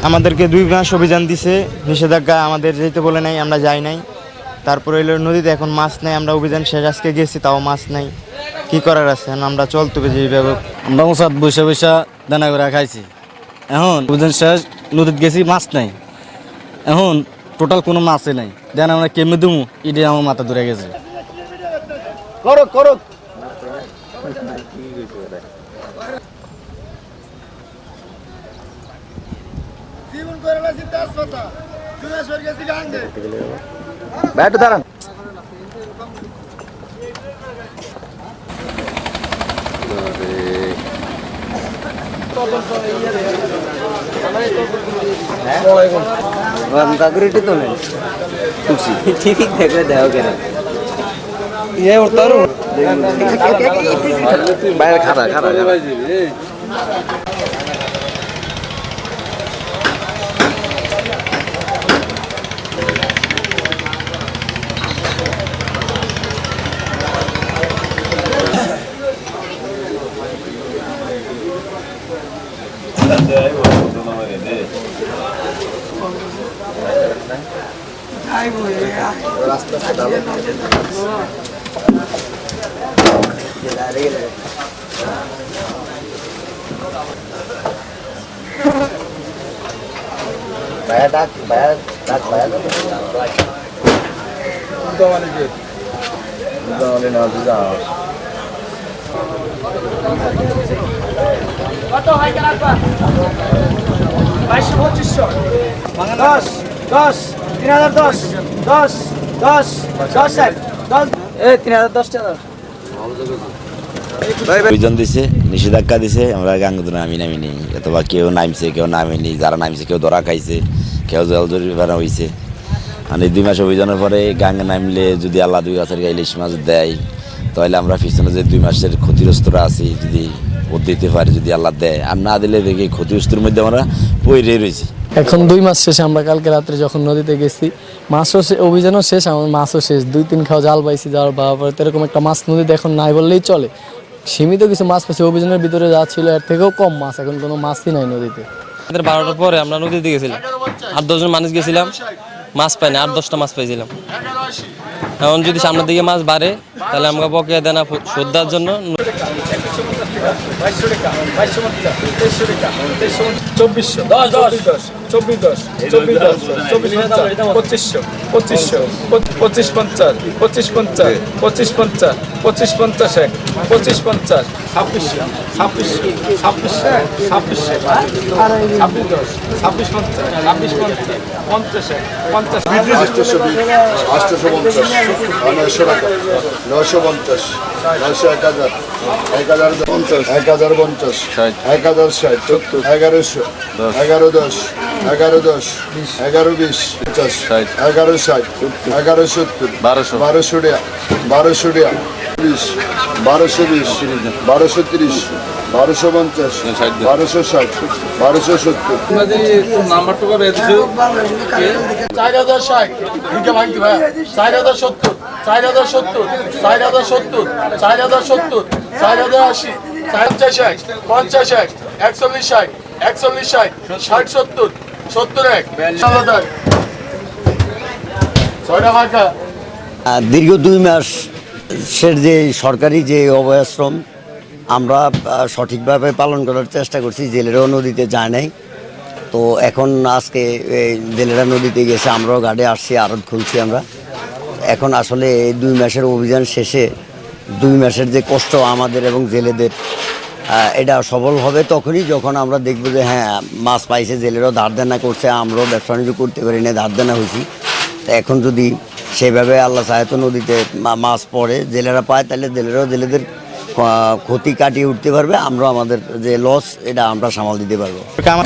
আমাদেরকে 2 মাস অভিযান দিছে, নিষেধাজ্ঞা আমাদের যেতে বলে নাই, আমরা যাই নাই। তারপরে হইলো নদীতে এখন মাছ নাই, আমরা অভিযান শেষ আজকে গেছি তাও মাছ নাই, কি করার আছে? আমরা চলতে হবে যেভাবে। আমরা মশাদ বৈশা বৈশা দানা করে খাইছি, এখন অভিযান শেষ, নদীতে গেছি মাছ নাই, এখন টোটাল কোনো মাছই নাই, দেন আমরা কেমনে দেবো এটাই আমার মাথা ধরে গেছে। করুক করুক ব্যাট দাঁড়ান। কাকুরিটি তো নেই, ঠিক দেখলে দেও কেন ইয়ে উঠতার বাইরে খারা খারা Bayar dak bayar কত হয় কেন রাখবা 2200 10 10 3010 10 10 10 10 এই 3010 টাকা অভিযান দিছে, নিষেধাজ্ঞা দিছে, আমরা গাঙ্গুতে নামিনি, অথবা কেউ নামছে কেউ নামেনি, যারা নামছে কেউ ধরা খাইছে, কেউ জল জরিমানা হয়েছে। মানে 2 মাস অভিযানের পরে গাঙ্গে নামলে যদি আল্লাহ 2 গাছের ইলিশ মাছ দেয়, তাহলে আমরা পিছনে যে 2 মাসের ক্ষতিগ্রস্তরা আছি যদি ও দিতে পারে, যদি আল্লাহ দেয়, আর না দিলে দেখি ক্ষতিগ্রস্তের মধ্যে আমরা পড়ে রয়েছি। এখন 2 মাস শেষে আমরা কালকে রাত্রে যখন নদীতে গেছি, মাছও অভিযানও শেষ, আমার মাছও শেষ, 2-3 খাওয়া জাল পাইছি, যাওয়ার বাবা এরকম একটা মাছ নদীতে এখন নাই বললেই চলে। সীমিত কিছু মাছ পাইছি, অভিযানের ভিতরে যা ছিল এর থেকেও কম মাছ, এখন কোনো মাছই নাই নদীতে। 12টার পরে আমরা নদীতে গেছিলাম, 8-10 জন মানুষ গেছিলাম, মাছ পাই না, 8-10টা মাছ পাইছিলাম। এখন যদি সামনের দিকে মাছ বাড়ে তাহলে আমরা বকেয়া দেনা শোধ দেওয়ার জন্য 2550 2550 2550 2550 2550 আটশোশো 850 900 টাকা 950 900 1000 1050 1050 1060 1100 1110 1110 1120 50 1160 1170 1200 টাকা 1200 টাকা 20 1220 1230 1250 1260 1270 4,060 দুইটা ভাঙতি ভাই 4,070 4,070 4,070 4,070 4,080 50 50 41 41 60 70 71 ছয়টা ভাঙা দীর্ঘ 2 মাসের যে সরকারি যে অভয়াশ্রম আমরা সঠিকভাবে পালন করার চেষ্টা করছি। জেলেরাও নদীতে যায় নাই, তো এখন আজকে জেলেরা নদীতে গেছে, আমরাও ঘাটে আসছি, আড়ত খুলছি আমরা। এখন আসলে এই 2 মাসের অভিযান শেষে 2 মাসের যে কষ্ট আমাদের এবং জেলেদের, এটা সফল হবে তখনই যখন আমরা দেখবো যে হ্যাঁ মাছ পাইছে, জেলেরাও ধার দেনা করছে, আমরাও ব্যবসা বাণিজ্য করতে পারি না, ধার দেনা হয়েছি। তো এখন যদি সেভাবে আল্লাহ সাহেব নদীতে মাছ পড়ে, জেলেরা পায়, তাহলে জেলেরাও জেলেদের ক্ষতি কাটিয়ে উঠতে পারবে, আমরা আমাদের যে লস এটা আমরা সামাল দিতে পারবো। আমার